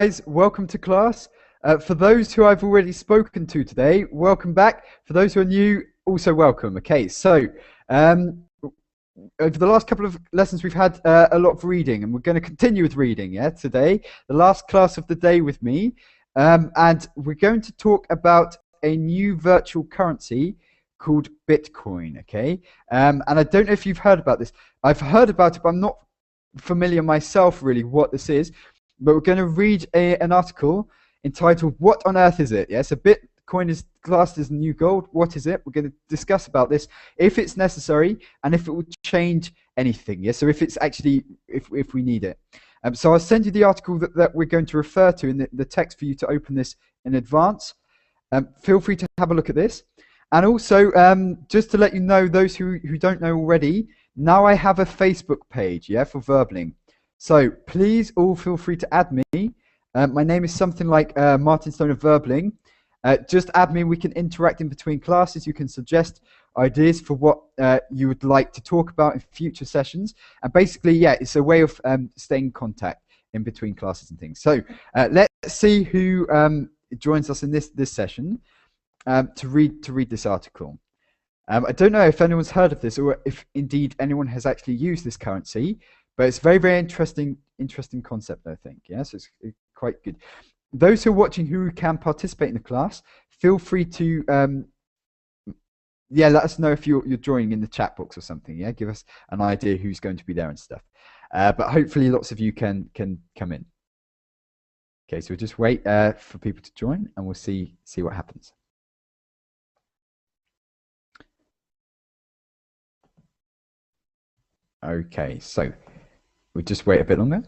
Guys, welcome to class. For those who I've already spoken to today, welcome back. For those who are new, also welcome. Okay, so over the last couple of lessons, we've had a lot of reading, and we're going to continue with reading. Yeah, today, the last class of the day with me, and we're going to talk about a new virtual currency called Bitcoin. Okay, and I don't know if you've heard about this. I've heard about it, but I'm not familiar myself really what this is. But we're going to read an article entitled "What on Earth is it?" Yeah, so Bitcoin is classed as new gold. What is it? We're going to discuss about this, if it's necessary, and if it will change anything. Yeah, so if it's actually if we need it. So I'll send you the article that we're going to refer to in the text for you to open this in advance. Feel free to have a look at this, and also just to let you know, those who don't know already, now I have a Facebook page. Yeah, for Verbling. So please all feel free to add me. My name is something like Martin Stone of Verbling. Just add me. We can interact in between classes. You can suggest ideas for what you would like to talk about in future sessions. And basically, yeah, it's a way of staying in contact in between classes and things. So let's see who joins us in this session to read this article. I don't know if anyone's heard of this, or if indeed anyone has actually used this currency. But it's very, very interesting concept, I think. Yes, it's quite good. Those who are watching who can participate in the class, feel free to let us know if you're joining in the chat box or something. Yeah, give us an idea who's going to be there and stuff. But hopefully, lots of you can come in. Okay, so we'll just wait for people to join, and we'll see what happens. Okay, so we'll just wait a bit longer.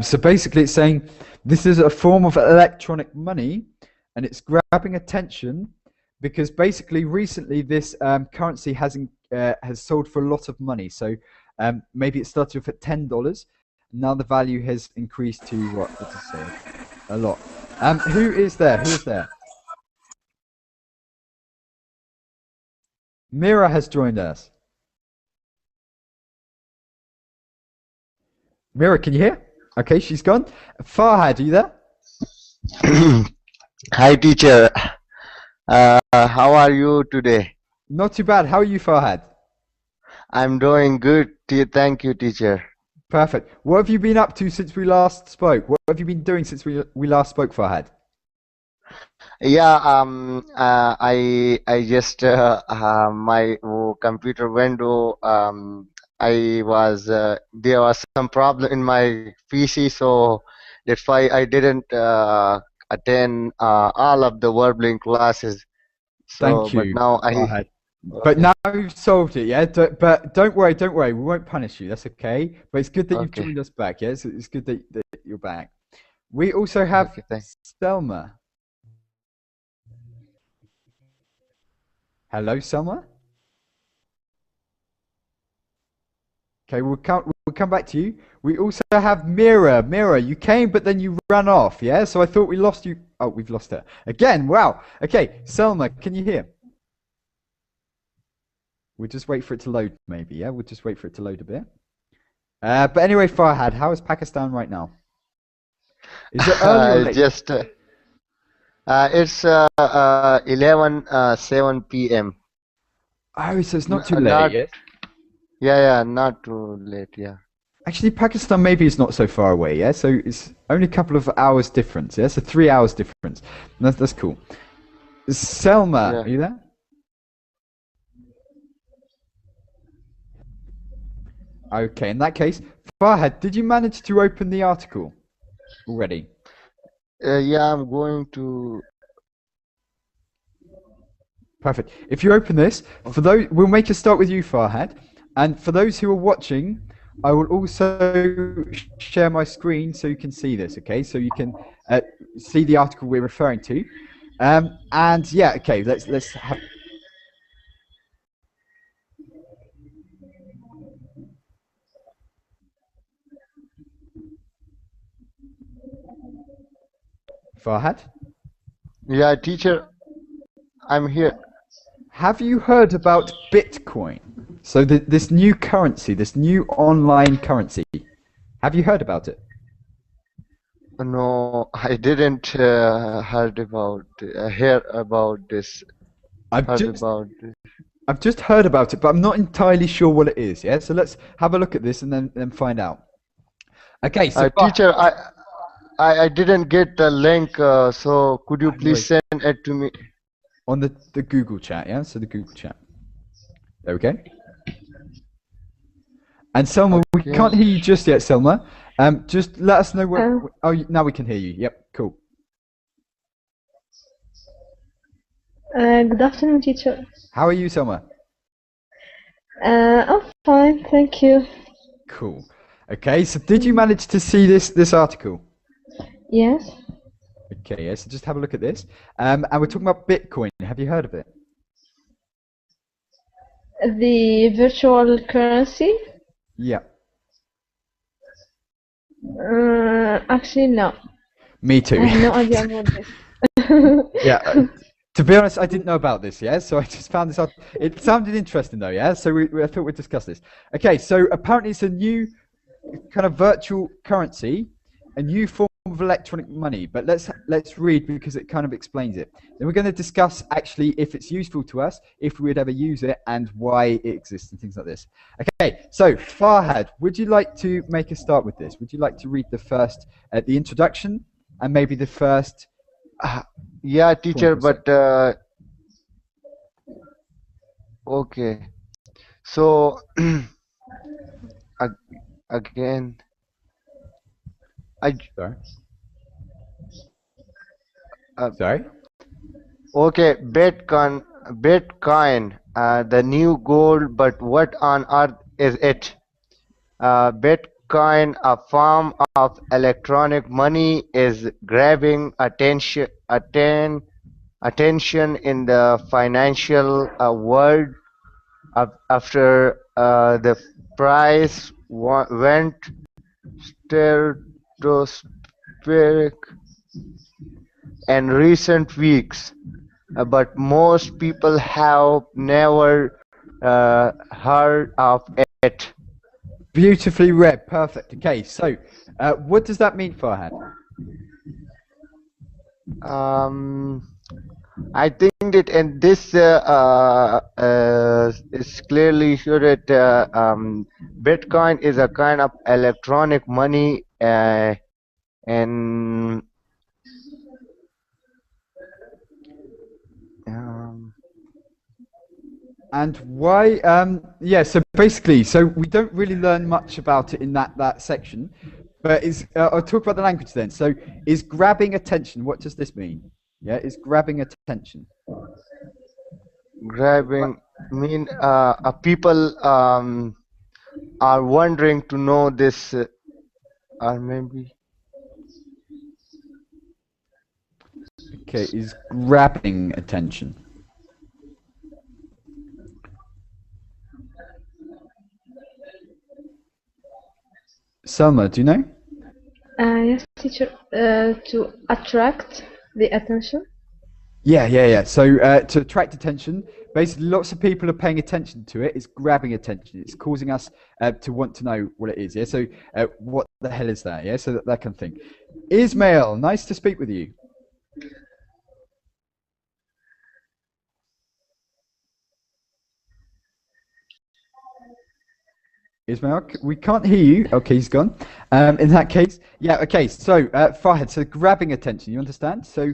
So basically it's saying this is a form of electronic money, and it's grabbing attention because basically recently this currency has sold for a lot of money. So maybe it started off at $10. Now the value has increased to what does it say? A lot. Who is there? Who is there? Mira has joined us. Mira, can you hear? Okay, she's gone. Farhad, are you there? Hi, teacher. How are you today? Not too bad. How are you, Farhad? I'm doing good. Thank you, teacher. Perfect. What have you been up to since we last spoke? What have you been doing since we last spoke, Farhad? Yeah, I just my computer window. I was there was some problem in my PC, so that's why I didn't attend all of the Verbling classes. So, Thank you. but now Farhad. But now you've solved it, yeah. But don't worry. We won't punish you. That's okay. But it's good that you've joined us back. Yeah, it's good that you're back. We also have Selma. Hello, Selma. Okay, we'll come back to you. We also have Mira. Mira, you came, but then you ran off. Yeah, so I thought we lost you. Oh, we've lost her again. Wow. Okay, Selma, can you hear? We'll just wait for it to load, maybe. Yeah, we'll just wait for it to load a bit. But anyway, Farhad, how is Pakistan right now? Is it early or late? Just it's 11:07 p.m. Oh, so it's not too late, yes? Yeah, not too late, yeah. Actually, Pakistan maybe is not so far away, yeah? So it's only a couple of hours difference, yeah? So 3 hours difference. That's cool. Selma, Yeah. are you there? Okay, in that case, Farhad, did you manage to open the article already? Yeah, I'm going to. Perfect. If you open this, for those, we'll make a start with you, Farhad. And for those who are watching, I will also share my screen so you can see this, okay? So you can see the article we're referring to. And yeah, okay, let's have. Farhad? Yeah, teacher, I'm here. Have you heard about Bitcoin? So this new currency, this new online currency. Have you heard about it? No, I didn't hear about this. I've Heard just about this. I've just heard about it, but I'm not entirely sure what it is. Yeah, so let's have a look at this and then find out. Okay, so Teacher, I didn't get the link. So could you please Fahad, send it to me? on the Google chat, yeah. So the Google chat. There we go. And Selma, we Okay. can't hear you just yet, Selma. Just let us know what. Oh. Oh, now we can hear you. Yep, cool. Good afternoon, teacher. How are you, Selma? I'm fine, thank you. Cool. Okay, so did you manage to see this article? Yes. Okay, yeah, so just have a look at this. And we're talking about Bitcoin. Have you heard of it? The virtual currency? Yeah. Actually, no. Me too. I have no idea about this. Yeah. To be honest, I didn't know about this, yeah? So I just found this out. It sounded interesting, though, yeah? So I thought we'd discuss this. Okay, so apparently it's a new kind of virtual currency, a new form of electronic money. But let's read because it kind of explains it. Then we're going to discuss actually if it's useful to us, if we would ever use it, and why it exists and things like this. Okay, so Farhad, would you like to make a start with this? Would you like to read the first, the introduction, and maybe the first... Yeah, teacher, 20%. but okay. So again, Sorry. Uh, Sorry? okay, Bitcoin, the new gold, but what on earth is it? Bitcoin, a form of electronic money, is grabbing attention in the financial world after the price went stratospheric in recent weeks. But most people have never heard of it. Beautifully read. Perfect. Okay, so what does that mean, Farhad? I think that in this is clearly sure that Bitcoin is a kind of electronic money, and And why? Yeah. So basically, so we don't really learn much about it in that section, but I'll talk about the language then. So is grabbing attention? What does this mean? Yeah, is grabbing attention. grabbing mean people are wondering to know this, or maybe Okay, is grabbing attention. Selma, do you know? Yes, teacher. To attract the attention. Yeah. So to attract attention, basically lots of people are paying attention to it. It's grabbing attention. It's causing us to want to know what it is. Yeah. So what the hell is that? Yeah. So that kind of thing. Ismail, nice to speak with you. Ismail, we can't hear you. Okay, he's gone. In that case, yeah. Okay. So Farhad, so grabbing attention. You understand? So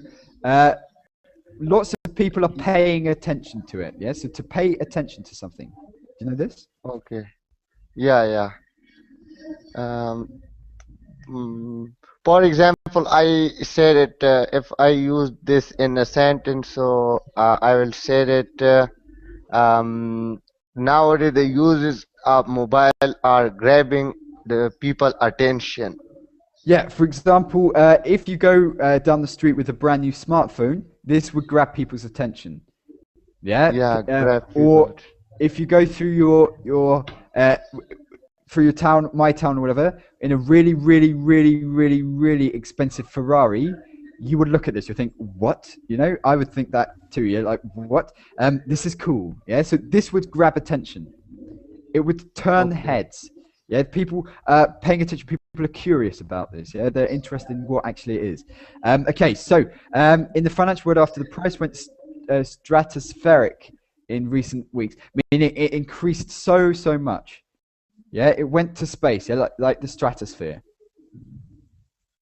lots of people are paying attention to it. Yeah. So to pay attention to something. Do you know this? okay. Yeah. For example, I said it if I use this in a sentence, so I will say that nowadays the uses of mobile are grabbing the people attention. Yeah, for example, if you go down the street with a brand new smartphone, this would grab people's attention. Yeah. Yeah, grab Or people. if you go through your through your town, my town, or whatever, in a really expensive Ferrari, you would look at this, you think, what? You know, I would think that too. Yeah, like what? This is cool. Yeah, so this would grab attention. It would turn heads. Yeah, people paying attention. People are curious about this. Yeah, they're interested in what actually it is. Okay, so in the financial world, after the price went stratospheric in recent weeks, meaning it increased so much. Yeah, it went to space. Yeah, like the stratosphere.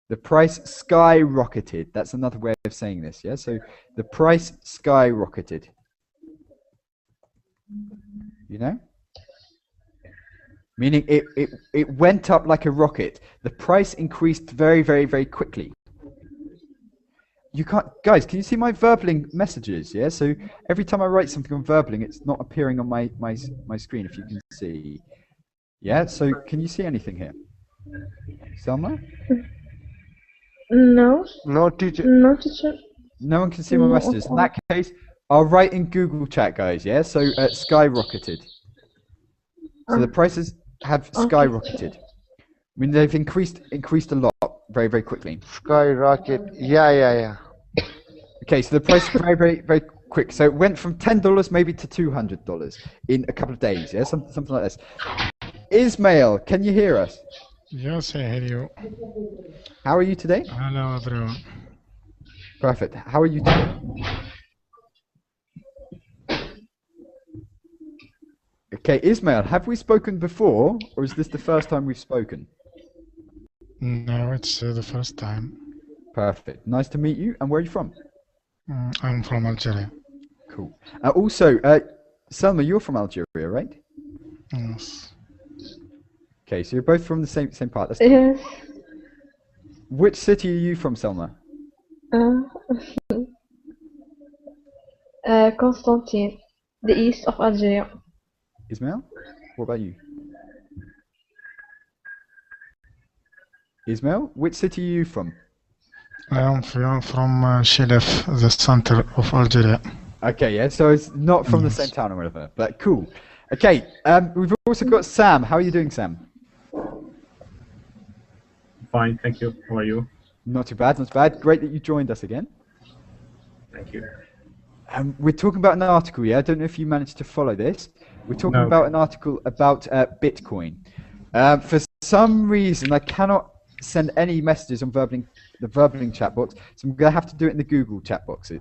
The price skyrocketed. That's another way of saying this. Yeah, so the price skyrocketed. You know? Meaning it went up like a rocket. The price increased very quickly. You can't, guys, can you see my Verbling messages? Yeah, so every time I write something on Verbling, it's not appearing on my screen, if you can see. Yeah, so can you see anything here? Selma? No. No, teacher. No, teacher. No one can see my messages. In that case, I'll write in Google Chat, guys, yeah? So skyrocketed. So the prices have skyrocketed. I mean, they've increased a lot very quickly. Skyrocket. Yeah. Okay, so the price is very quick. So it went from $10 maybe to $200 in a couple of days, yeah? Something like this. Ismail, can you hear us? Yes, I hear you. How are you today? Hello, everyone. Perfect. How are you today? Okay, Ismail, have we spoken before, or is this the first time we've spoken? No, it's the first time. Perfect. Nice to meet you. And where are you from? I'm from Algeria. Cool. Also, Selma, you're from Algeria, right? Yes. Okay, so you're both from the same part. That's cool. Yes. Which city are you from, Selma? Constantine, the east of Algeria. Ismail? What about you? Ismail, which city are you from? I am from Shilef, the center of Algeria. Okay, yeah, so it's not from the same town or whatever, but cool. Okay, we've also got Sam. How are you doing, Sam? Fine, thank you. How are you? Not too bad, not too bad. Great that you joined us again. Thank you. We're talking about an article, yeah? I don't know if you managed to follow this. We're talking about an article about Bitcoin. For some reason, I cannot send any messages on the Verbling chat box, so I'm going to have to do it in the Google chat box,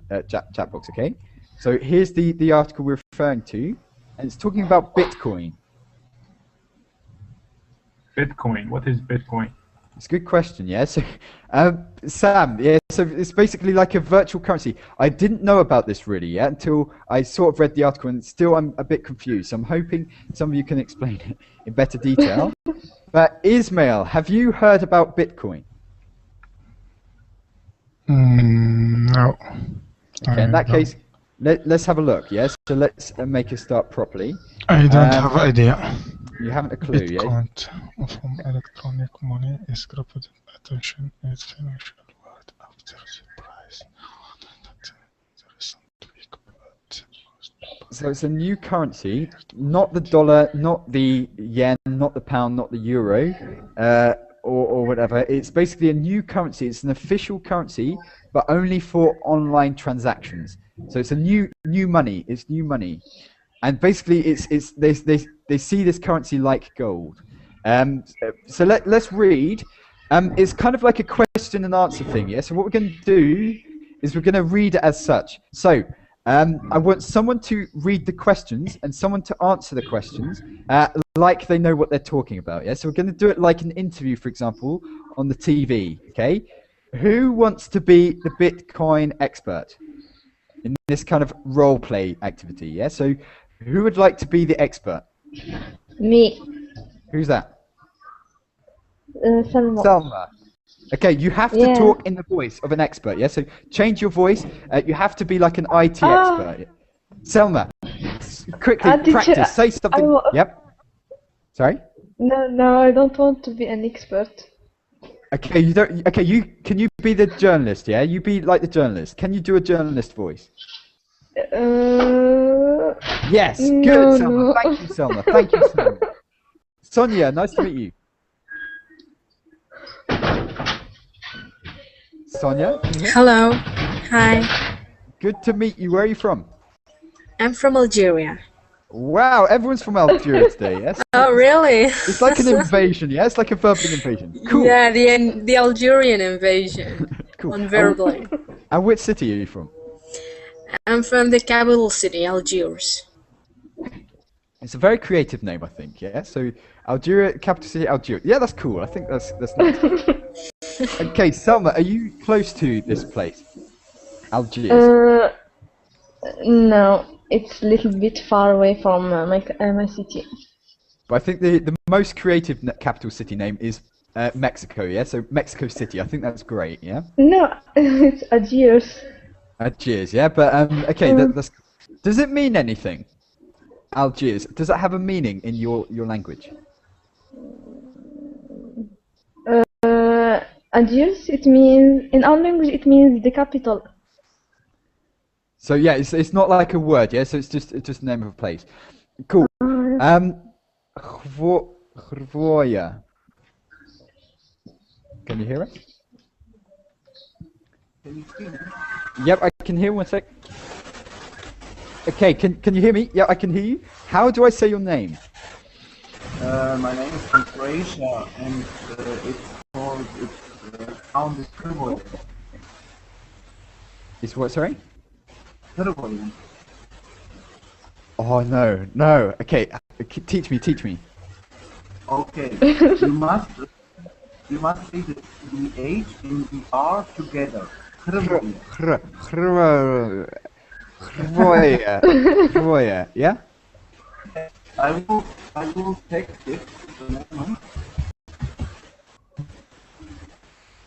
okay? So here's the article we're referring to, and it's talking about Bitcoin. Bitcoin, what is Bitcoin? It's a good question, yeah. So, Sam, yeah. So it's basically like a virtual currency. I didn't know about this really yet until I sort of read the article, and still I'm a bit confused. So I'm hoping some of you can explain it in better detail. But Ismail, have you heard about Bitcoin? No. Okay, in that case, let's have a look. Yes. So let's make a start properly. I don't have idea. You haven't a clue, yeah? Bitcoin from electronic money is grouped attention its financial world after the price. So it's a new currency, not the dollar, not the yen, not the pound, not the euro, or whatever. It's basically a new currency. It's an official currency, but only for online transactions. So it's a new money. It's new money. And basically, they see this currency like gold. So let's read. It's kind of like a question and answer thing, yeah? So what we're going to do is we're going to read it as such. So I want someone to read the questions and someone to answer the questions like they know what they're talking about, yeah? So we're going to do it like an interview, for example, on the TV, okay? Who wants to be the Bitcoin expert in this kind of role play activity, yeah? So who would like to be the expert? Me. Who's that? Salma. Selma. Okay, you have to talk in the voice of an expert, yeah? So change your voice. You have to be like an IT expert. Selma, quickly practice. Say something. Yep. Sorry? No, I don't want to be an expert. Okay, you don't. Okay, can you be the journalist? Yeah, you be like the journalist. Can you do a journalist voice? Yes, good, Selma. No. Thank you, Selma. Thank you, Selma. Sonia, nice to meet you. Sonia. Can you hear? Hello. Hi. Good to meet you. Where are you from? I'm from Algeria. Wow, everyone's from Algeria today, yes? Oh, really? It's like an invasion, yeah? It's like a verbal invasion. Cool. Yeah, the Algerian invasion. Cool. On verbally. And which city are you from? I'm from the capital city, Algiers. It's a very creative name, I think, yeah? So, Algeria, capital city, Algeria. Yeah, that's cool. I think that's nice. Okay, Selma, are you close to this place? Algiers? No, it's a little bit far away from my city. But I think the most creative capital city name is Mexico, yeah? So Mexico City, I think that's great, yeah? No, it's Algiers. Algiers, yeah? But, okay, that's... Does it mean anything? Algiers, does that have a meaning in your language? Algiers, it means, in our language, it means the capital. So yeah, it's not like a word, yeah? So it's just the name of a place. Cool. Hrvoje. Can you hear it? Yep, I can hear. 1 sec. Okay, can you hear me? Yeah, I can hear you. How do I say your name? My name is from Croatia, and it's found in Hrvoje. It's what, sorry? Hrvoje. Oh no. Okay, teach me. Okay, you must say the H and the R together. Hrvoje. Hrvoje, yeah? I will text it at the moment.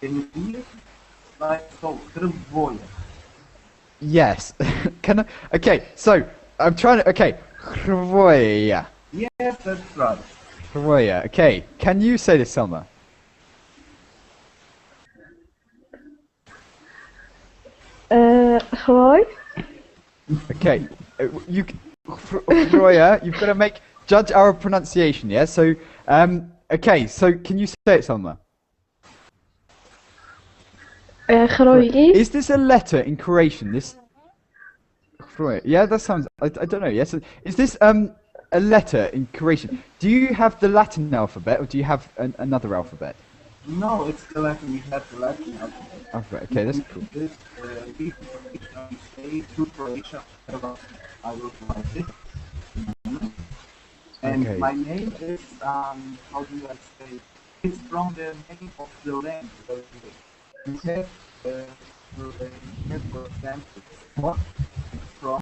Can you see it? Like so, Hrvoje. Yes. Can I? Okay, so I'm trying to. Okay, Hrvoje. Yes, that's right. Hrvoje. Okay, can you say this, Selma? Hrvoje? Okay, Hrvoje, you've got to judge our pronunciation, yeah? So, okay, so can you say it, Selma? Hrvoje? Is this a letter in Croatian? This Hrvoje. Yeah, that sounds. I don't know. Yes, is this a letter in Croatian? Do you have the Latin alphabet, or do you have another alphabet? No, it's the Latin. We have the Latin alphabet. Okay, that's cool. This say to Croatia. I will write it. And Okay. my name is how do I say? It's from the name of the land. We have for example, what from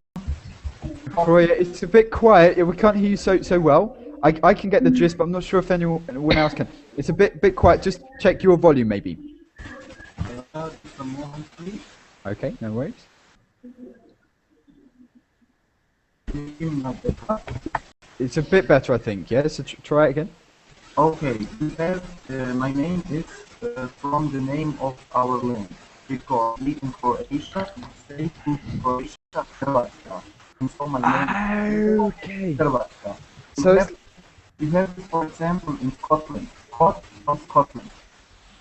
Hrvoje, it's a bit quiet. Yeah, we can't hear you so well. I can get the gist, but I'm not sure if anyone else can. It's a bit quiet. Just check your volume, maybe. just a moment, please. Okay, no worries. It's a bit better, I think. Yeah, so try it again. Okay, we have my name is from the name of our land because we in Croatia say to Croatia Hrvatska. And so my name Okay. is Hrvatska. So We have, for example, in Scotland, Scott from Scotland.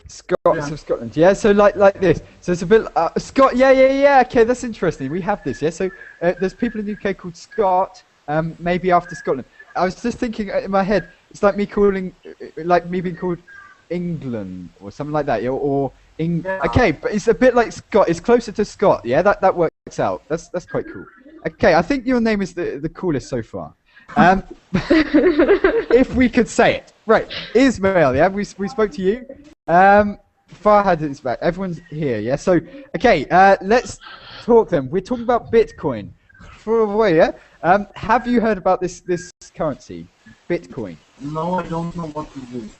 Scots of Scotland. Yeah, so like this. So it's a bit Scott. Yeah. Okay, that's interesting. We have this. Yeah, so there's people in the UK called Scott. Maybe after Scotland. I was just thinking in my head. It's like me being called England or something like that. Yeah, or Yeah. Okay, but it's a bit like Scott. It's closer to Scott. Yeah, that works out. That's quite cool. Okay, I think your name is the coolest so far. If we could say it. Right, Ismail, yeah, we spoke to you. Farhad is back. Everyone's here, yeah? So, okay, let's talk then. We're talking about Bitcoin. Yeah? Have you heard about this currency, Bitcoin? No, I don't know what it is.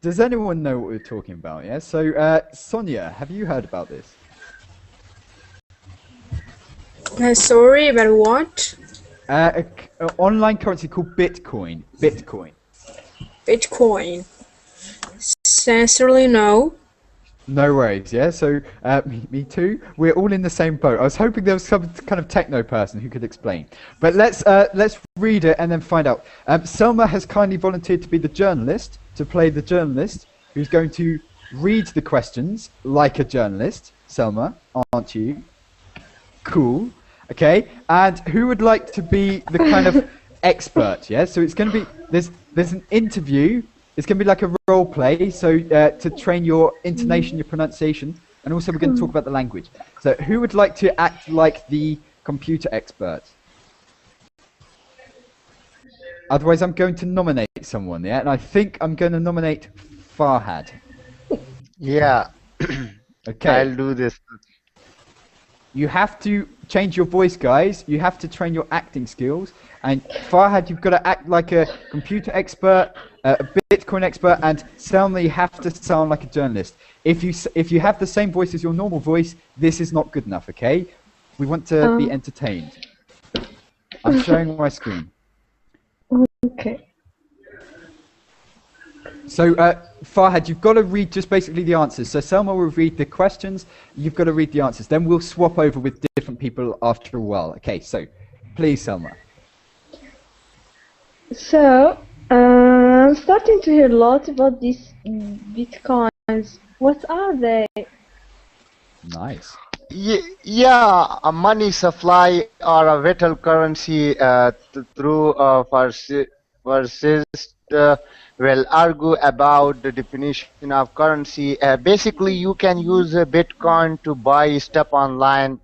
Does anyone know what we're talking about, yeah? So, Sonia, have you heard about this? Sorry, about what? An online currency called Bitcoin. Bitcoin. Bitcoin. Sincerely, no. No worries, yeah? So, me too. We're all in the same boat. I was hoping there was some kind of techno person who could explain. But let's read it and then find out. Selma has kindly volunteered to be the journalist, to play the journalist, who's going to read the questions like a journalist, Selma, aren't you? Cool. Okay. And who would like to be the kind of expert? Yeah. So it's going to be there's an interview. It's going to be like a role play. So to train your intonation, your pronunciation, and also we're going to talk about the language. So who would like to act like the computer expert? Otherwise, I'm going to nominate someone. Yeah. And I think I'm going to nominate Farhad. Yeah. Okay. I'll do this. You have to change your voice, guys. You have to train your acting skills. And Farhad, you've got to act like a computer expert, a Bitcoin expert, and Selma, you have to sound like a journalist. If you have the same voice as your normal voice, this is not good enough, okay? We want to be entertained. I'm showing my screen. Okay. So, Farhad, you've got to read just basically the answers. So Selma will read the questions, you've got to read the answers. Then we'll swap over with different people after a while. Okay, so please, Selma. So, I'm starting to hear a lot about these bitcoins. What are they? Nice. Yeah, a money supply or a virtual currency through Marxists will argue about the definition of currency. Basically, you can use Bitcoin to buy stuff online.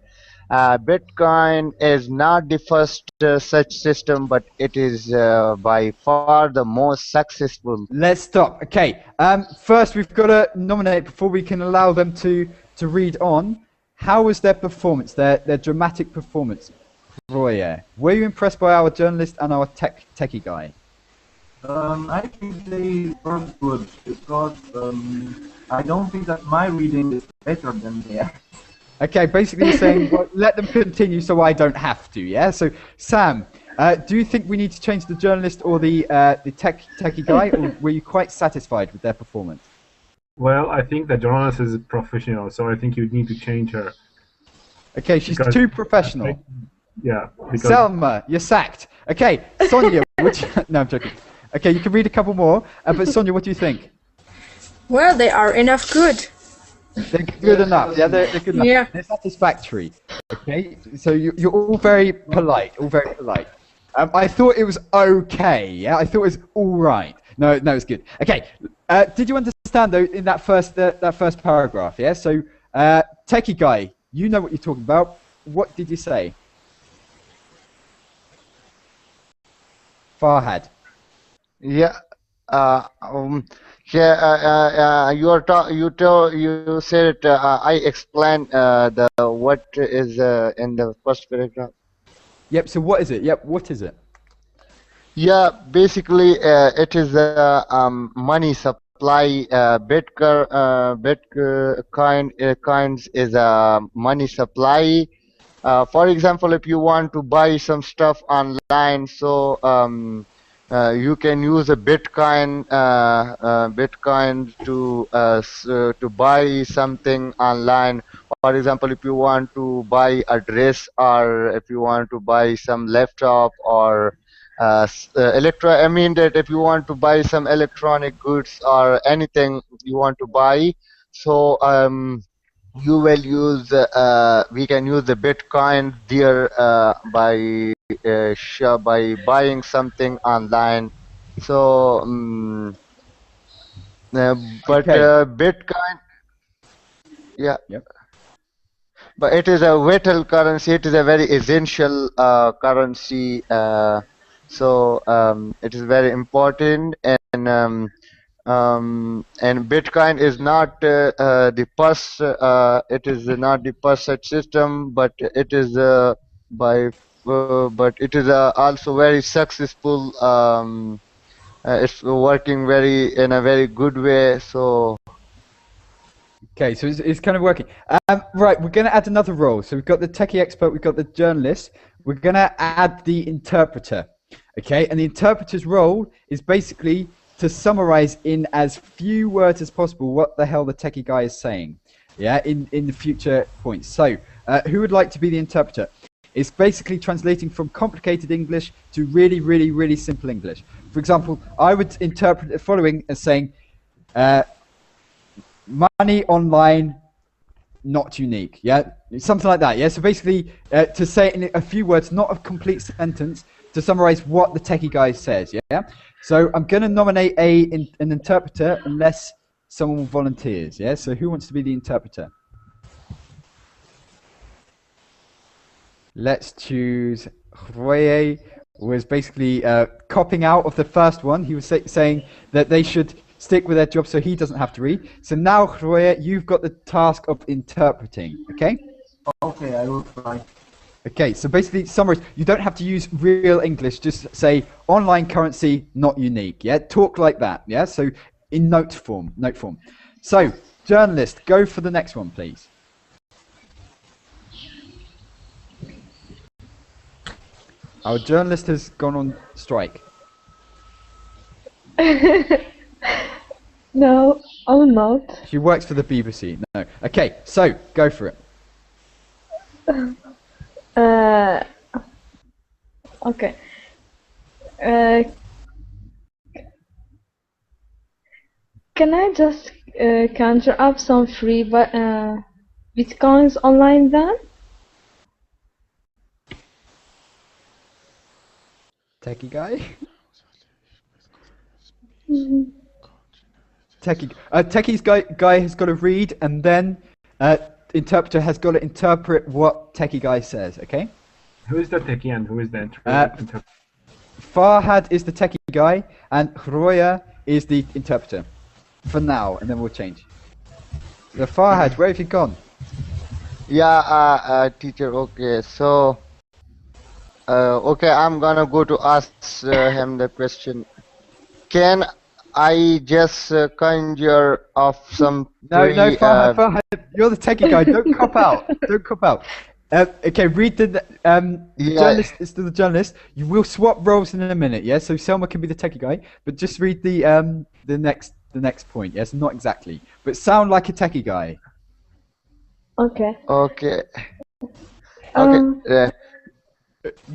Bitcoin is not the first such system, but it is by far the most successful. Let's stop. Okay. First, we've got to nominate before we can allow them to read on. How was their performance, their dramatic performance? Roya, were you impressed by our journalist and our techie guy? I think they were good because I don't think that my reading is better than theirs. Okay, basically you're saying, well, let them continue so I don't have to, yeah? So, Sam, do you think we need to change the journalist or the techie guy, or were you quite satisfied with their performance? Well, I think the journalist is a professional, so I think you need to change her. Okay, she's too professional. Yeah. Because Selma, you're sacked. Okay, Sonia, no, I'm joking. Okay, you can read a couple more, but Sonia, what do you think? Well, they are enough good. They're good enough. Yeah, they're good enough. Yeah. They're satisfactory. Okay, so you're all very polite. All very polite. I thought it was okay. Yeah, I thought it was all right. No, it's good. Okay. Did you understand though in that first paragraph? Yeah. So, techie guy, you know what you're talking about. What did you say? Farhad. Yeah. You said I explained the what is in the first paragraph. Yep. So what is it? Yep. What is it? Yeah, basically it is a money supply. Bitcoins is a money supply. For example, if you want to buy some stuff online, so you can use a Bitcoin to buy something online. For example, if you want to buy a dress, or if you want to buy some laptop or I mean that if you want to buy some electronic goods or anything you want to buy, so you will use we can use the Bitcoin there by buying something online. So Bitcoin, yeah. Yep. But it is a vital currency. It is a very essential currency. So it is very important, and Bitcoin is not the first. It is not the first such system, but it is but it is also very successful. It's working in a very good way. So. Okay, so it's kind of working. Right, we're going to add another role. So we've got the techie expert, we've got the journalist. We're going to add the interpreter. Okay, and the interpreter's role is basically to summarize in as few words as possible what the hell the techie guy is saying. Yeah, in the future points. So who would like to be the interpreter? It's basically translating from complicated English to really, really, really simple English. For example, I would interpret the following as saying, money online not unique. Yeah, something like that. Yeah. So basically, to say it in a few words, not a complete sentence, to summarize what the techie guy says. Yeah. So I'm going to nominate an interpreter unless someone volunteers. Yeah. So who wants to be the interpreter? Let's choose Roye. Was basically copping out of the first one. He was saying that they should stick with their job so he doesn't have to read. So now, Roye, you've got the task of interpreting. Okay? Okay, I will try. Okay, so basically, summarize. You don't have to use real English. Just say online currency, not unique. Yeah, talk like that. Yeah, so in note form. So, journalist, go for the next one, please. Our journalist has gone on strike. No, I'm not. She works for the BBC. No. Okay, so go for it. Okay. Can I just conjure up some free bitcoins online then? Techie guy? Mhm. Techie's guy has got to read, and then interpreter has got to interpret what techie guy says, okay? Who is the techie and who is the interpreter? Farhad is the techie guy, and Roya is the interpreter. For now, and then we'll change. So Farhad, where have you gone? Yeah, teacher. Okay, so okay, I'm gonna go to ask him the question. Can I just conjure of some No, free, Farhad, you're the techie guy. Don't cop out. Don't cop out. Okay, read the Yeah. journalist is to the journalist. You will swap roles in a minute, yeah. So Selma can be the techie guy, but just read the next point. Yes, not exactly, but sound like a techie guy. Okay. Okay. Um, Okay.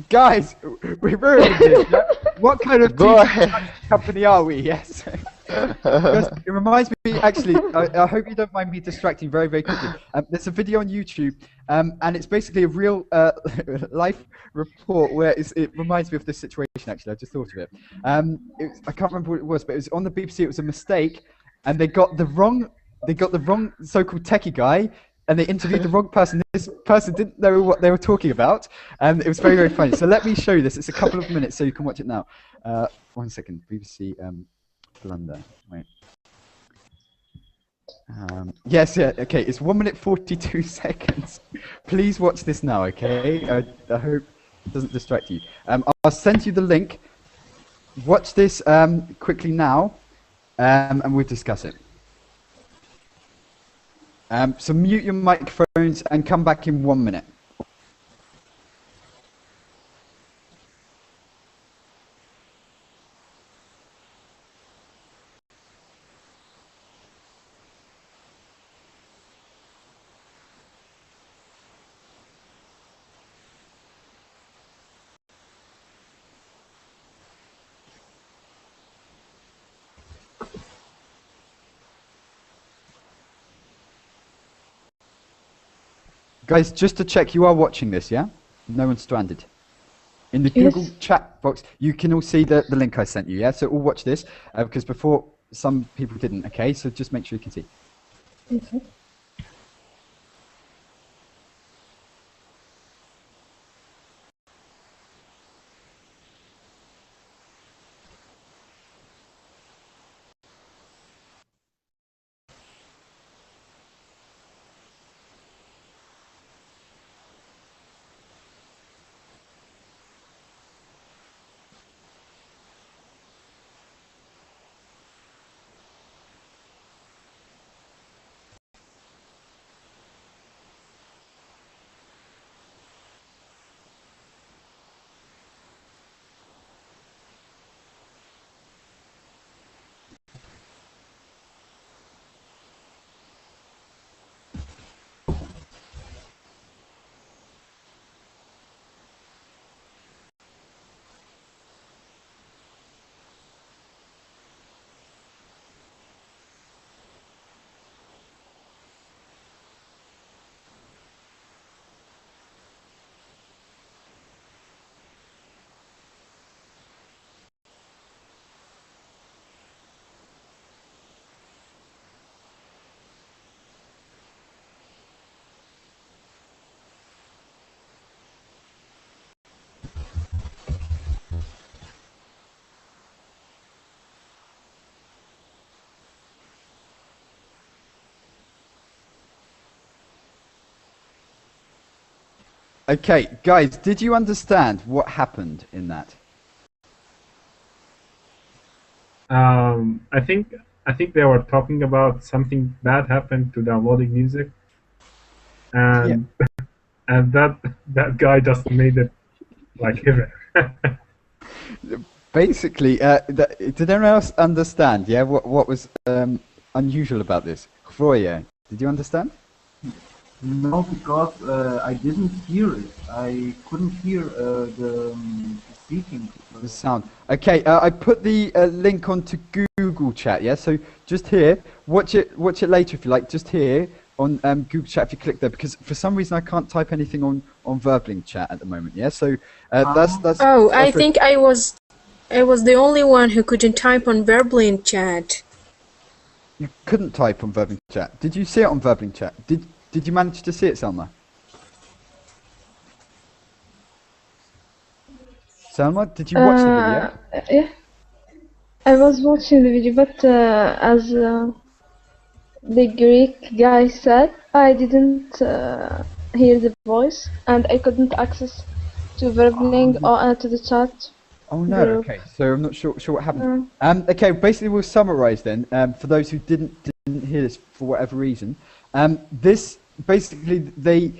Guys, we're ruining this. Yeah? What kind of Go TV ahead. company are we? Yes. Because it reminds me, actually, I hope you don't mind me distracting very, very quickly. There's a video on YouTube, and it's basically a real life report where it reminds me of this situation, actually. I just thought of it. I can't remember what it was, but it was on the BBC. It was a mistake, and they got the wrong so-called techie guy, and they interviewed the wrong person. This person didn't know what they were talking about, and it was very, very funny. So let me show you this. It's a couple of minutes, so you can watch it now. 1 second. BBC blunder. Wait. Yes, yeah, okay. It's 1 minute 42 seconds. Please watch this now, okay? I hope it doesn't distract you. I'll send you the link. Watch this quickly now, and we'll discuss it. So mute your microphones and come back in 1 minute. Guys, just to check, you are watching this, yeah? No one's stranded. In the Yes. Google chat box, you can all see the link I sent you, yeah? So all watch this, because before some people didn't, okay? So just make sure you can see. okay. Okay, guys, did you understand what happened in that? I think they were talking about something bad happened to downloading music, and and that guy just made it like heaven. Basically, did anyone else understand? Yeah, what was unusual about this? Gloria, did you understand? No, because I didn't hear it. I couldn't hear the speaking. The sound. Okay, I put the link onto Google Chat. Yeah, so just here, watch it later if you like. Just here on Google Chat if you click there, because for some reason I can't type anything on Verbling Chat at the moment. Yeah, so that's. Oh, that's I think I was the only one who couldn't type on Verbling Chat. You couldn't type on Verbling Chat. Did you see it on Verbling Chat? Did you manage to see it, Selma? Selma, did you watch the video? Yeah, I was watching the video, but as the Greek guy said, I didn't hear the voice, and I couldn't access to Verbling or to the chat. Oh no, group. okay, so I'm not sure what happened. Okay, basically we'll summarise then, for those who didn't hear this for whatever reason. This, basically, the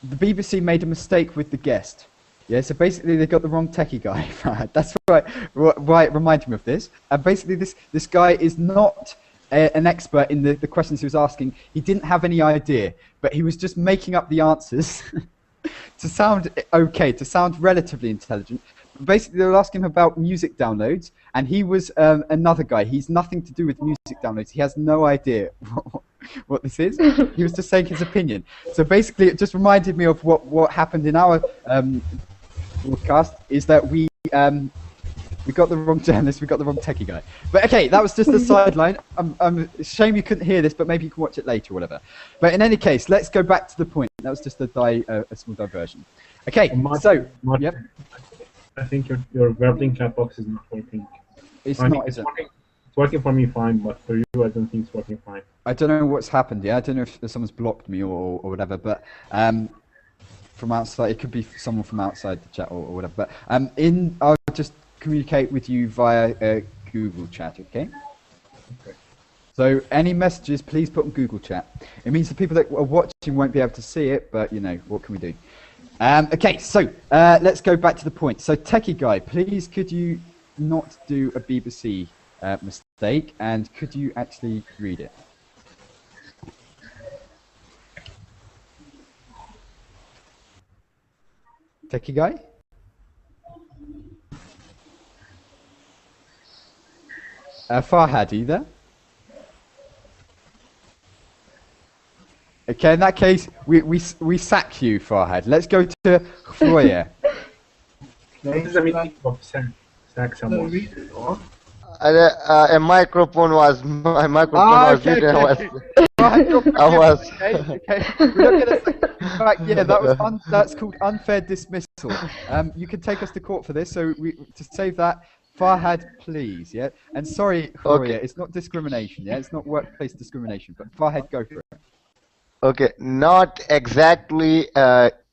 BBC made a mistake with the guest. Yeah, so basically they got the wrong techie guy. That's why it reminded me of this. And basically this guy is not an expert in the questions he was asking. He didn't have any idea, but he was just making up the answers to sound okay, to sound relatively intelligent. Basically, they were asking him about music downloads, and he was another guy. He's nothing to do with music downloads. He has no idea what this is. He was just saying his opinion. So basically, it just reminded me of what happened in our broadcast, is that we got the wrong journalist, we got the wrong techie guy. But okay, that was just a sideline. It's a shame you couldn't hear this, but maybe you can watch it later or whatever. But in any case, let's go back to the point. That was just a small diversion. Okay, so yep. I think your Verbling Chat box is not working. It's I not. think it's working. It's working for me fine, but for you, I don't think it's working fine. I don't know what's happened. Yeah, I don't know if someone's blocked me or whatever. But from outside, it could be someone from outside the chat or whatever. But I'll just communicate with you via Google Chat. Okay. Okay. So any messages, please put on Google Chat. It means the people that are watching won't be able to see it, but you know, what can we do? Okay, so let's go back to the point. So techie guy, please could you not do a BBC mistake, and could you actually read it? Techie guy? Farhad, either? Okay, in that case, we sack you, Farhad. Let's go to Floyer. This is a meeting of sack someone. A microphone was my microphone was okay, muted. okay. I was. Okay. We're not gonna in fact, yeah, that's called unfair dismissal. You can take us to court for this. So to save that, Farhad, please, yeah. And sorry, Gloria, it's not discrimination, yeah. It's not workplace discrimination, but Farhad, go for it. Okay, not exactly.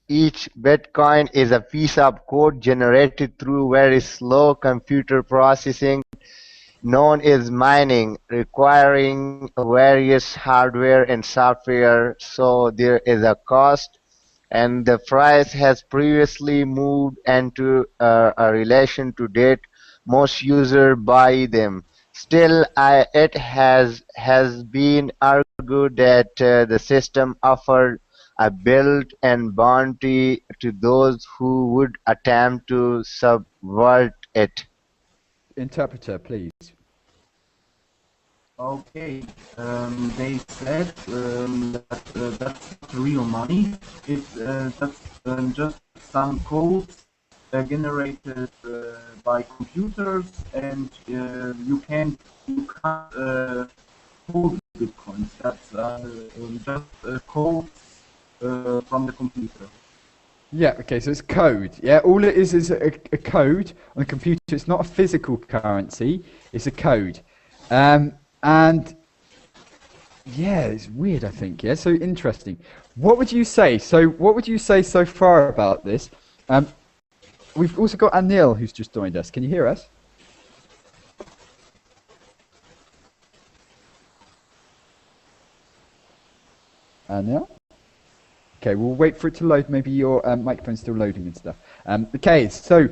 Each Bitcoin is a piece of code generated through very slow computer processing, known as mining, requiring various hardware and software. So there is a cost, and the price has previously moved into a relation to date. Most users buy them. Still, it has been argued that the system offered a built-in bounty to those who would attempt to subvert it. Interpreter, please. Okay, they said that that's not real money. That's just some codes generated by computers, and you can't hold bitcoins. That's just codes from the computer. Yeah, okay, so it's code. Yeah, all it is a code on a computer. It's not a physical currency, it's a code. And Yeah, it's weird, I think. Yeah, so interesting. What would you say? So, what would you say so far about this? Um, we've also got Anil who's just joined us. Can you hear us? Anil? Okay, we'll wait for it to load. Maybe your microphone's still loading and stuff. Okay, so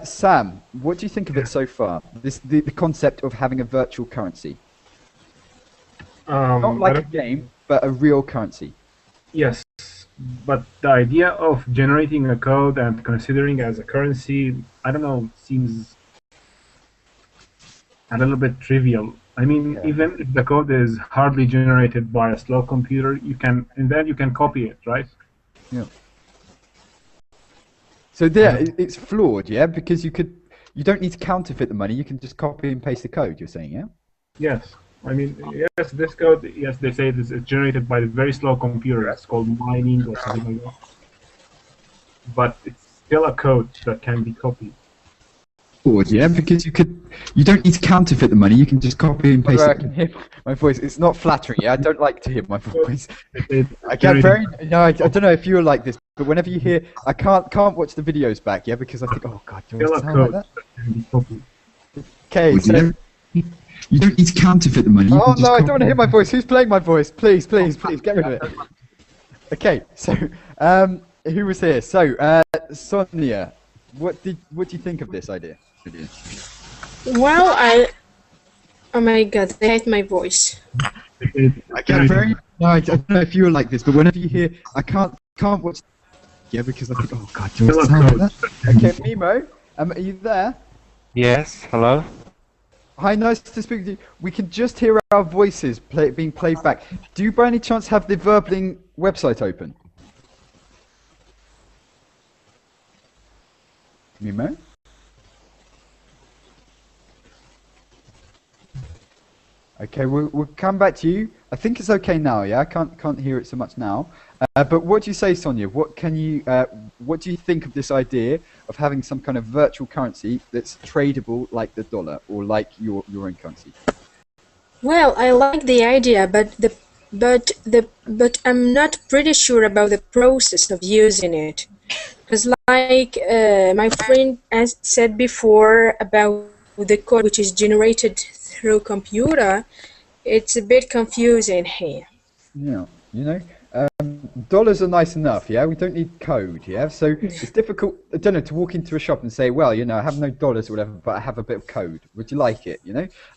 Sam, what do you think of it so far? The concept of having a virtual currency. Not like a game, but a real currency. Yes, but the idea of generating a code and considering as a currency, I don't know, seems a little bit trivial. I mean, Yeah. even if the code is hardly generated by a slow computer, you can copy it, right? Yeah. So there, it's flawed, yeah, because you don't need to counterfeit the money. You can just copy and paste the code. You're saying, yeah? Yes. I mean, yes, this code, yes, they say it's generated by a very slow computer. It's called mining or something like that. But it's still a code that can be copied. Flawed, yeah, because you don't need to counterfeit the money. You can just copy and paste it. I can hear my voice. It's not flattering, yeah. I don't like to hear my voice. I get very I don't know if you're like this, but whenever you hear, I can't watch the videos back, yeah, because I think, oh god, do Still I a sound code like that? that can be copied. Okay, so you don't need to counterfeit the money. Oh no, I don't want to hear my voice. Who's playing my voice? Please, please, please, get rid of it. Okay, so who was here? So Sonia, what do you think of this idea? Well, oh my god, I hate my voice. I get very. No, I don't know if you're like this, but whenever you hear, I can't watch. Yeah, because I think, oh god, do I sound like that? Okay, Mimo, are you there? Yes, hello? Hi, nice to speak with you. We can just hear our voices being played back. Do you by any chance have the Verbling website open? Mimo? Okay, we'll come back to you. I think it's okay now, yeah? I can't hear it so much now. But what do you say, Sonia? What do you think of this idea of having some kind of virtual currency that's tradable like the dollar or like your own currency? Well, I like the idea, but I'm not pretty sure about the process of using it. Because like my friend has said before about the code which is generated through computer, it's a bit confusing here. Yeah, dollars are nice enough, yeah? We don't need code, yeah? So it's difficult, I don't know, to walk into a shop and say, well, I have no dollars or whatever, but I have a bit of code. Would you like it,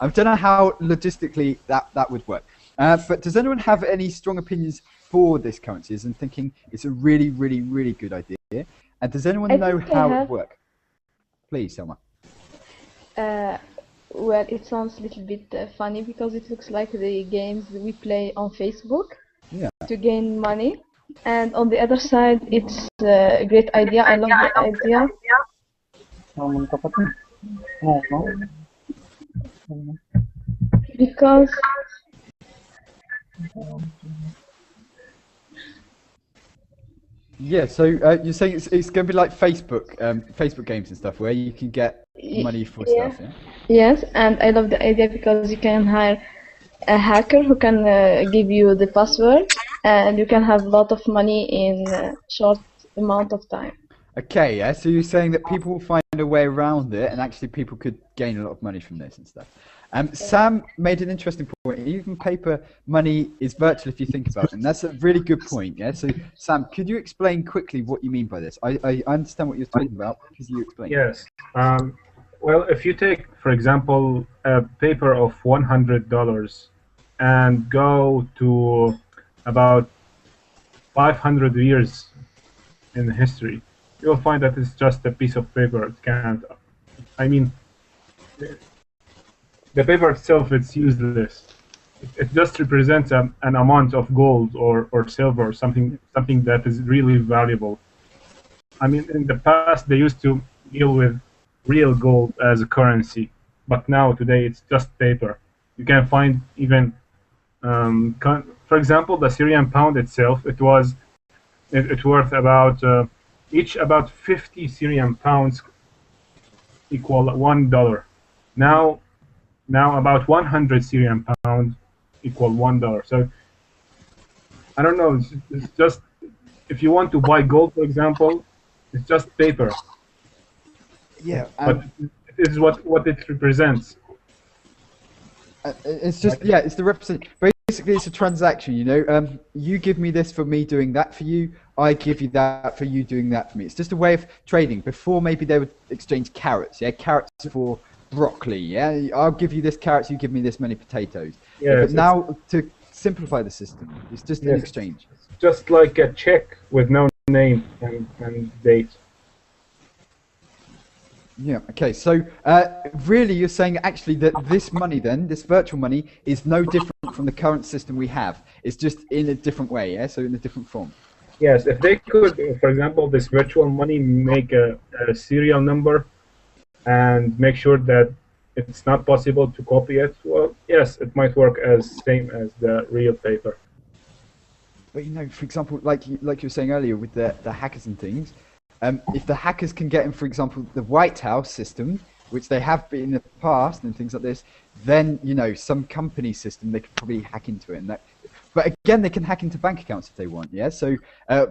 I don't know how logistically that would work. But does anyone have any strong opinions for this currencies and thinking it's a really, really, really good idea? And does anyone know how it would work? Please, Selma. Well, it sounds a little bit funny because it looks like the games we play on Facebook to gain money. And on the other side, it's a great idea. I love the idea. Because yeah, so you're saying it's going to be like Facebook games and stuff where you can get money for stuff, yeah? Yes, and I love the idea because you can hire a hacker who can give you the password, and you can have a lot of money in a short amount of time. Okay, yeah, so you're saying that people will find a way around it, and actually people could gain a lot of money from this and stuff. Sam made an interesting point. Even paper money is virtual if you think about it, and that's a really good point, yeah? So, Sam, could you explain quickly what you mean by this? I understand what you're talking about. Could you explain? Yes. Well, if you take, for example, a paper of $100 and go to about 500 years in history, you'll find that it's just a piece of paper. It can't. I mean, the paper itself, it's useless. It just represents an amount of gold or silver, or something that is really valuable. I mean, in the past, they used to deal with real gold as a currency, but now today it's just paper. You can find even, for example, the Syrian pound itself. It worth about each about 50 Syrian pounds equal $1. Now about 100 Syrian pounds equal $1. So I don't know. It's just if you want to buy gold, for example, it's just paper. Yeah, But it is what it represents. it's just it's the represent. Basically, it's a transaction. You know, you give me this for me doing that for you. I give you that for you doing that for me. It's just a way of trading. Before, maybe they would exchange carrots. Yeah, carrots for broccoli. Yeah, I'll give you this carrots. You give me this many potatoes. Yeah, but now to simplify the system, it's just an Yes. exchange. Just like a check with no name and date. Yeah. Okay. So really, you're saying actually that this money, then, this virtual money, is no different from the current system we have. It's just in a different way. Yeah. So in a different form. Yes, if they could, for example, this virtual money make a serial number and make sure that it's not possible to copy it, well, yes, it might work as same as the real paper. But you know, for example, like you were saying earlier with the hackers and things, if the hackers can get in, for example, the White House system, which they have been in the past and things like this, then you know some company system they could probably hack into it. And that, but again, they can hack into bank accounts if they want. Yeah. So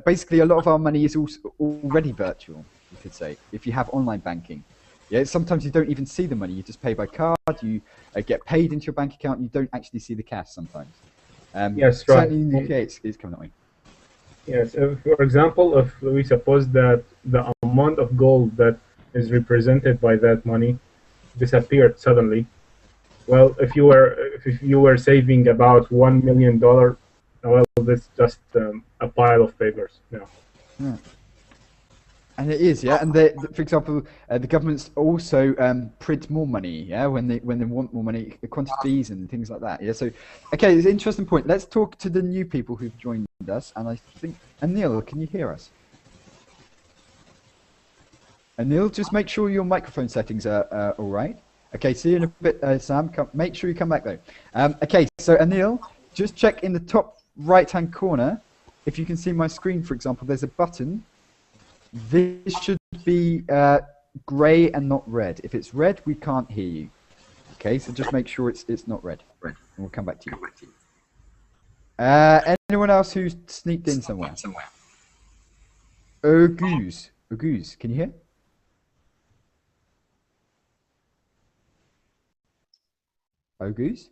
basically, a lot of our money is also already virtual. You could say if you have online banking. Yeah. Sometimes you don't even see the money. You just pay by card. You get paid into your bank account. And you don't actually see the cash sometimes. Yes, right. Certainly in the UK, it's coming that way. Yes, for example, if we suppose that the amount of gold that is represented by that money disappeared suddenly, well, if you were saving about $1 million, well, that's just a pile of papers. Yeah. And it is, yeah. And for example, the governments also print more money, yeah, when they want more money, quantities and things like that. Yeah. So, okay, it's an interesting point. Let's talk to the new people who've joined us. And I think, Anil, can you hear us? Anil, just make sure your microphone settings are all right. Okay, see you in a bit, Sam. Make sure you come back though. Okay, so Anil, just check in the top right-hand corner. If you can see my screen, for example, there's a button. This should be grey and not red. If it's red, we can't hear you. Okay, so just make sure it's not red. And we'll come back to you. Anyone else who's sneaked in somewhere? Oguz, can you hear? Oguz?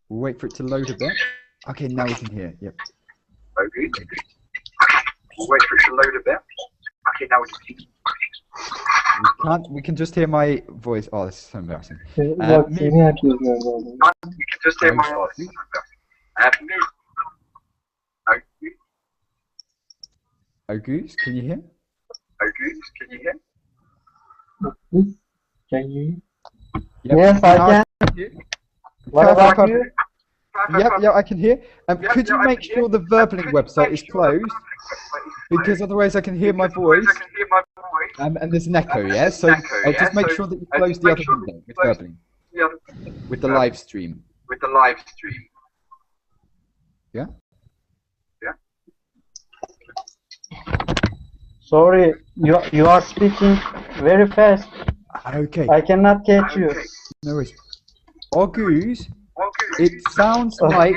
We'll wait for it to load a bit. Okay, now we can hear. Yep. We'll wait for it to load a bit. Okay, now we can see. We can just hear my voice. Oh, this is so embarrassing. We can just hear my voice. Me. Oguz, can you hear? Oguz, can you hear? Can you? Yep. Yes, I can. What about you? Yep, I can hear. Could you make sure the Verblink website is closed? Because otherwise I can hear my voice. And there's an echo, yeah? So just make sure that you close the other window with Verblink. With the live stream. With the live stream. Yeah? Yeah. Sorry, you are speaking very fast. Okay. I cannot catch you. No worries. Oguz, it sounds like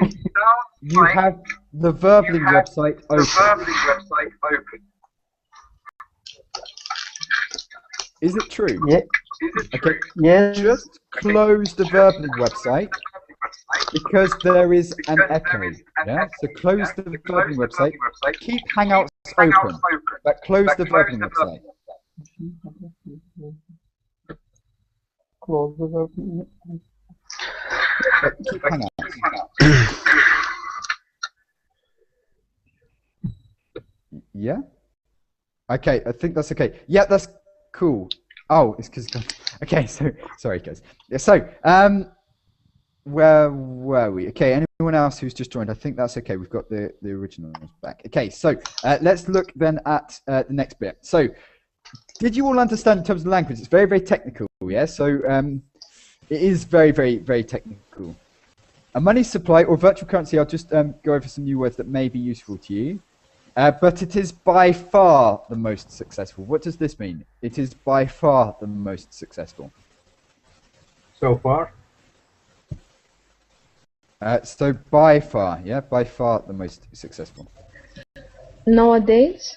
you have the Verblink website open. Is it true? Yeah. Okay. Yes. Just close the Verblink website because there is an echo. Yeah. So close the Verblink website. Keep Hangouts open, but close the Verblink website. Close the Verblink. But keep Hangouts. Yeah. Okay. I think that's okay. Yeah, that's cool. Oh, it's because. Okay. So sorry, guys. Yeah, so where were we? Okay. Anyone else who's just joined? I think that's okay. We've got the originals back. Okay. So let's look then at the next bit. So did you all understand in terms of language? It's very, very technical. Yeah. So it is very, very, very technical. A money supply or virtual currency. I'll just go over some new words that may be useful to you. But it is by far the most successful. What does this mean? It is by far the most successful. So far? So by far, yeah, by far the most successful. Nowadays?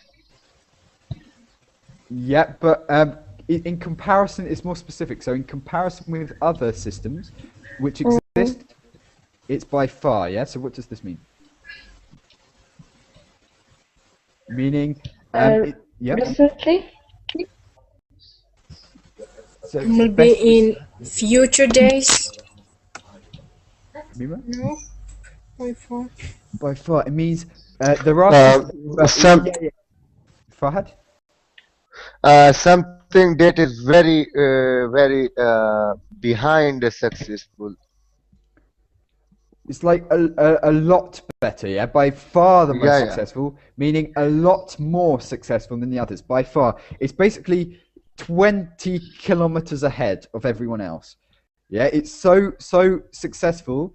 Yeah, but in comparison, it's more specific. So in comparison with other systems which exist, it's by far, yeah? So what does this mean? Meaning, yeah. Recently? So it's Will be in future days. Mima? No, by far. By far, it means there are some Fahad? something that is very behind the successful. It's like a lot better, yeah? By far the most Yeah, yeah. successful, meaning a lot more successful than the others. By far. It's basically 20 kilometers ahead of everyone else. Yeah, it's so successful,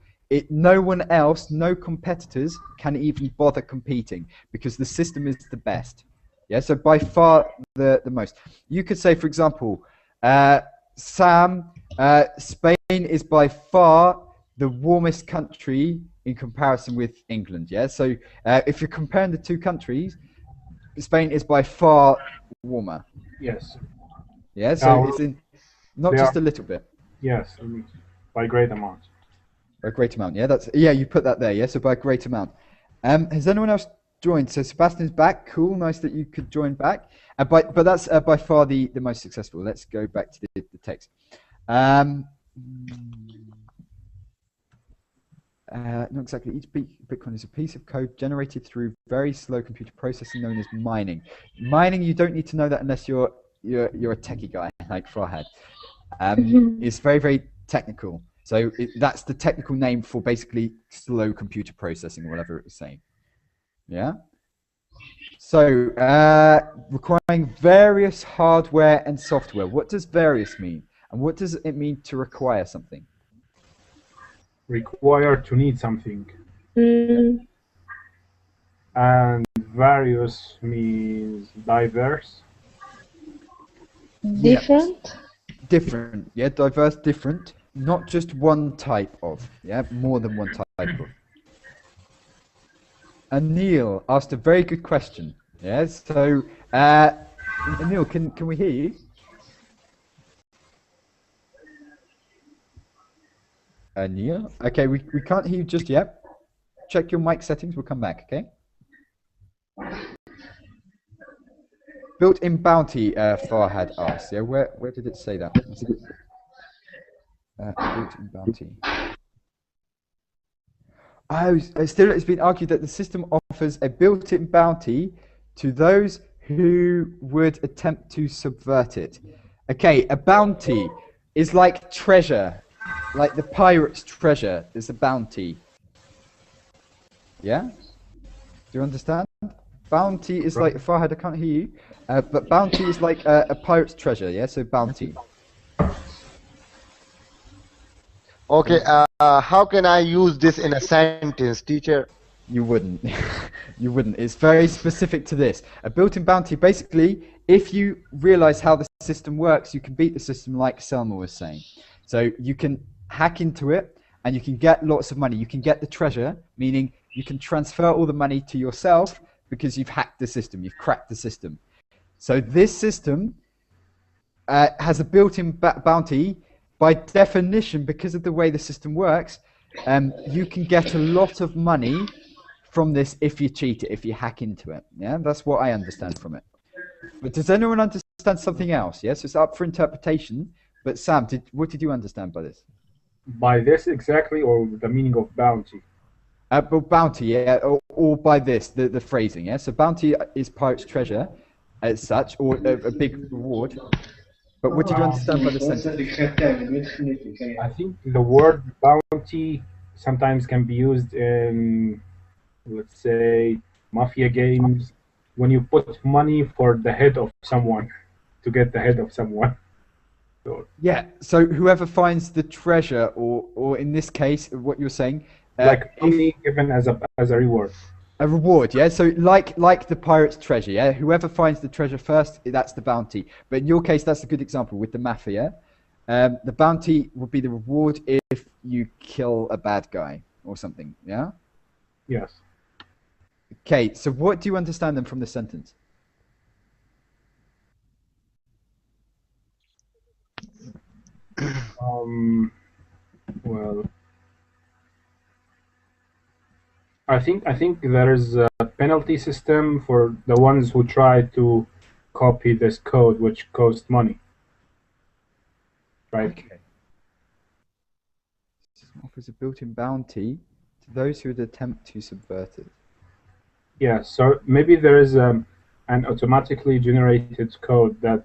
no one else, no competitors can even bother competing because the system is the best. Yeah, so by far the most. You could say, for example, Sam, Spain is by far the warmest country in comparison with England. Yeah, so if you're comparing the two countries, Spain is by far warmer. Yes. Yeah, so it's in not just a little bit. Yes, I mean, by a great amount. A great amount. Yeah, you put that there. Yeah, so by a great amount. Has anyone else joined? So Sebastian's back. Cool, nice that you could join back. But that's by far the most successful. Let's go back to the text. Not exactly. Each Bitcoin is a piece of code generated through very slow computer processing known as mining. Mining, you don't need to know that unless you're a techie guy like Farhad. It's very, very technical. So that's the technical name for basically slow computer processing or whatever it was saying. Yeah. So requiring various hardware and software. What does various mean? And what does it mean to require something? Require to need something. Mm, And various means diverse. different? Different. Yeah, diverse, different. Not just one type of. Yeah, more than one type of. Anil asked a very good question. Yeah, so Anil, can we hear you? Anil? Okay, we can't hear you just yet. Check your mic settings, we'll come back, okay? Built-in bounty, Farhad asked. Yeah, where did it say that? Built-in bounty. Oh, still it's been argued that the system offers a built-in bounty to those who would attempt to subvert it. Okay, a bounty is like treasure, like the pirate's treasure is a bounty. Yeah? Do you understand? Bounty is like, Farhad, I can't hear you, but bounty is like a pirate's treasure, yeah? So bounty. Okay, how can I use this in a sentence, teacher? You wouldn't. You wouldn't. It's very specific to this. A built-in bounty, basically, if you realize how the system works, you can beat the system like Selma was saying. So you can hack into it and you can get lots of money. You can get the treasure, meaning you can transfer all the money to yourself because you've hacked the system, you've cracked the system. So this system has a built-in bounty. By definition, because of the way the system works, you can get a lot of money from this if you cheat it, if you hack into it. Yeah, that's what I understand from it. But does anyone understand something else? Yes, it's up for interpretation. But Sam, what did you understand by this? By this exactly, or the meaning of bounty? But bounty, yeah, or by this, the phrasing, yeah. So bounty is pirate's treasure, as such, or a big reward. But what did you understand by the sentence? I think the word bounty sometimes can be used in, let's say, mafia games, when you put money for the head of someone, to get the head of someone. So, yeah, so whoever finds the treasure, or in this case, what you're saying, like money given as a reward. A reward, yeah. So like the pirate's treasure, yeah. Whoever finds the treasure first, that's the bounty. But in your case, that's a good example with the mafia. The bounty would be the reward if you kill a bad guy, or something, yeah? Yes. Okay, so what do you understand then from the sentence? Well, I think there is a penalty system for the ones who try to copy this code, which costs money. Right. Okay. System offers a built-in bounty to those who would attempt to subvert it. Yeah. So maybe there is an automatically generated code that,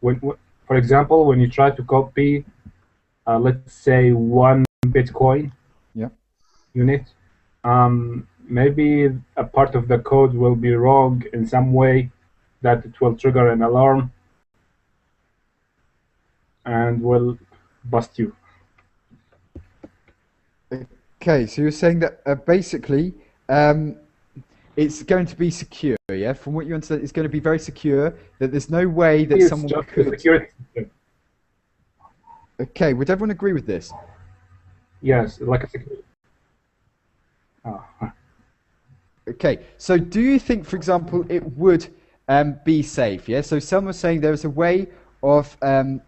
for example, when you try to copy, let's say 1 Bitcoin unit, maybe a part of the code will be wrong in some way that it will trigger an alarm and will bust you. Okay, so you're saying that basically it's going to be secure, yeah? From what you understand, it's going to be very secure, that there's no way that It's someone just could... a security system. Okay, would everyone agree with this? Yes, like a security. Oh. Okay, so do you think, for example, it would be safe, yeah? So some are saying there is a way of... 1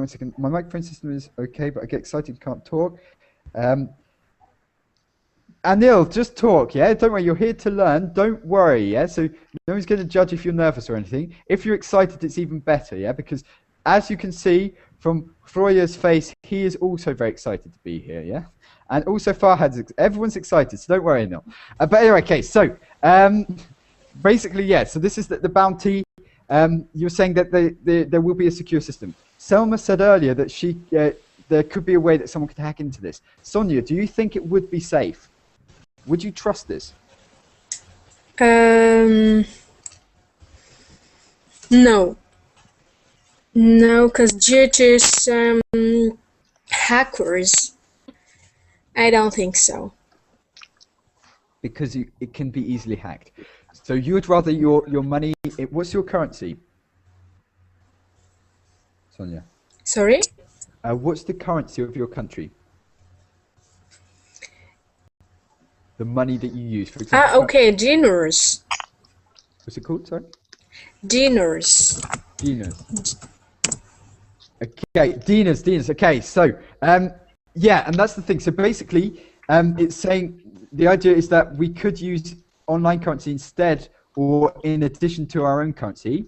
second, my microphone system is okay, but I get excited and can't talk. Anil, just talk, yeah? Don't worry, you're here to learn. Don't worry, yeah? So no one's going to judge if you're nervous or anything. If you're excited, it's even better, yeah? Because as you can see from Floya's face, he is also very excited to be here, yeah? And also Farhad's, everyone's excited, so don't worry, Anil. But anyway, okay, so basically, yeah, so this is the bounty. You're saying that there will be a secure system. Selma said earlier that there could be a way that someone could hack into this. Sonia, do you think it would be safe? Would you trust this? No. No, because due to some hackers, I don't think so. Because it can be easily hacked. So you would rather your money... what's your currency? Sonia. Sorry? What's the currency of your country? The money that you use, for example. Okay, dinars. What's it called, sorry? Dinars. Dinars. Okay, dinars. Okay, so, yeah, and that's the thing. So basically, it's saying, the idea is that we could use online currency instead or in addition to our own currency.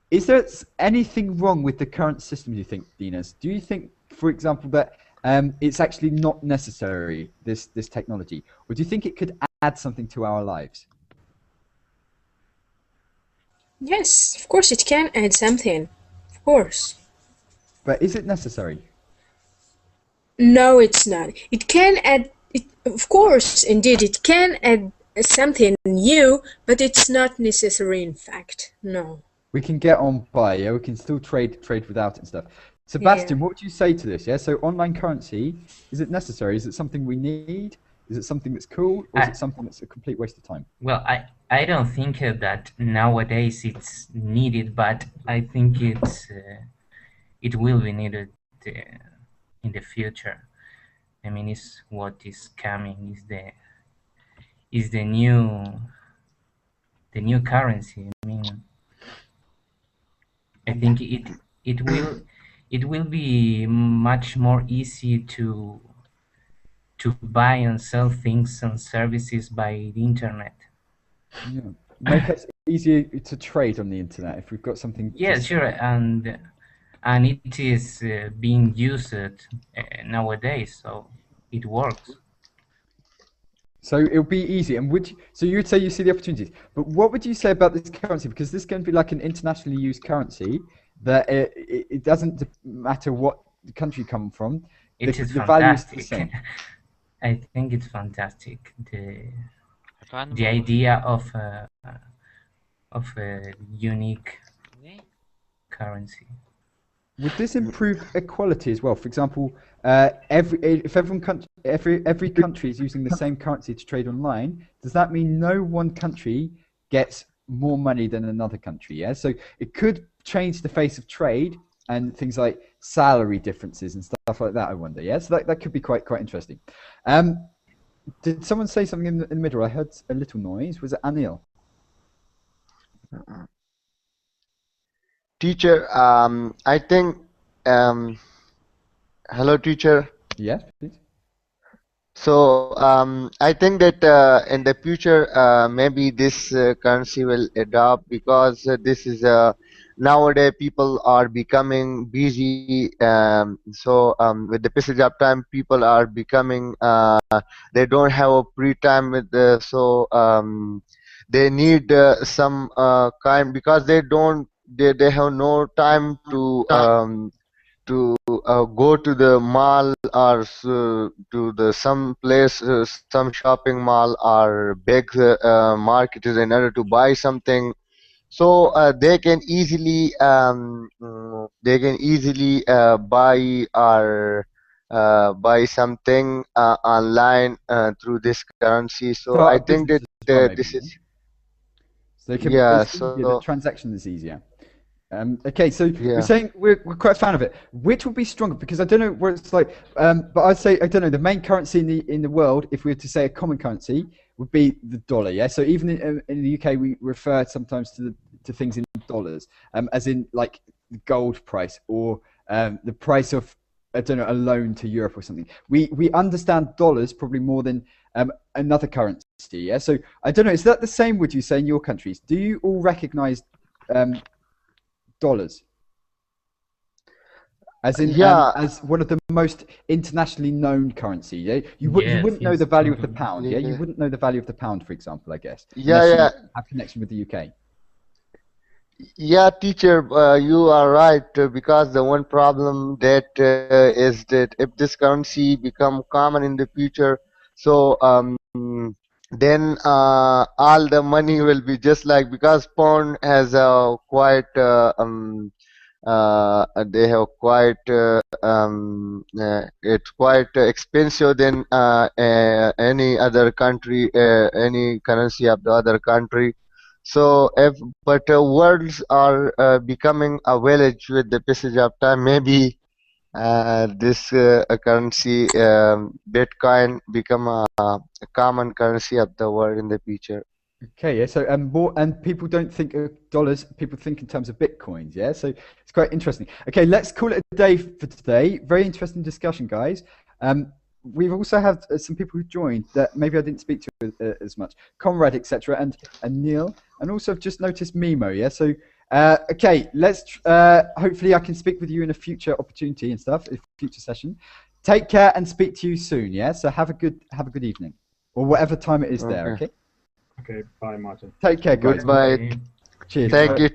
Is there anything wrong with the current system, do you think, Dinas? Do you think, for example, that it's actually not necessary, this technology? Or do you think it could add something to our lives? Yes, of course it can add something. Of course. But is it necessary? No, it's not. It can add, of course, indeed, it can add something new, but it's not necessary in fact. No. We can get on by, yeah? We can still trade without it and stuff. Sebastian, what would you say to this? Yeah, so online currency, is it necessary? Is it something we need? Is it something that's cool, or is it something that's a complete waste of time? Well, I don't think that nowadays it's needed, but I think it will be needed in the future. I mean, it's what is coming. Is the new currency. I mean, I think it will be much more easy to buy and sell things and services by the internet. Yeah. Make it easier to trade on the internet if we've got something. Yeah, sure, and it is being used nowadays, so it works. So it'll be easy, and so you would say you see the opportunities. But what would you say about this currency? Because this is going to be like an internationally used currency that it doesn't matter what country you come from. It is the value is fantastic. the same. I think it's fantastic. The idea of a unique currency. Would this improve equality as well? For example, if every country is using the same currency to trade online, does that mean no one country gets more money than another country? Yeah, so it could change the face of trade and things like salary differences and stuff like that. I wonder. Yeah, so that could be quite interesting. Did someone say something in the middle? I heard a little noise. Was it Anil? Teacher, I think. Hello, teacher. Yes, please. So I think that in the future, maybe this currency will adopt, because this is nowadays people are becoming busy. So with the passage of time, people are becoming they don't have a free time with so they need some kind, because they have no time to go to the mall or to the some place, some shopping mall or big market in order to buy something. So they can easily buy or buy something online through this currency. So I think that this is so they can, yeah. the transaction is easier. Okay, so Yeah. we're saying we're quite a fan of it. Which would be stronger? Because I don't know what it's like, but I'd say, I don't know, the main currency in the world, if we were to say a common currency, would be the dollar. Yeah. So even in the UK, we refer sometimes to things in dollars, as in like the gold price or the price of, I don't know, a loan to Europe or something. We understand dollars probably more than another currency. Yeah. So I don't know. Is that the same? Would you say in your countries? Do you all recognise dollars as in as one of the most internationally known currency? Yeah, you wouldn't know the value of the pound. Yeah, you wouldn't know the value of the pound, for example, I guess. Yeah, unless yeah. you have connection with the UK. Yeah, teacher, you are right, because the one problem that is that if this currency become common in the future, so then all the money will be just like, because pound has a quite they have quite it's quite expensive than any other country, any currency of the other country. So but worlds are becoming a village with the passage of time. Maybe this currency, Bitcoin, become a common currency of the world in the future. Okay, yeah. So and people don't think of dollars. People think in terms of bitcoins. Yeah. So it's quite interesting. Okay, let's call it a day for today. Very interesting discussion, guys. We've also had some people who joined that maybe I didn't speak to as much. Conrad, etc., and Neil, and also I've just noticed Mimo. Yeah. So okay, let's hopefully I can speak with you in a future opportunity and stuff, a future session. Take care and speak to you soon. Yeah. So have a good evening, or whatever time it is there. Okay. Okay, bye, Martin. Take care, guys. Goodbye. Cheers. Thank you.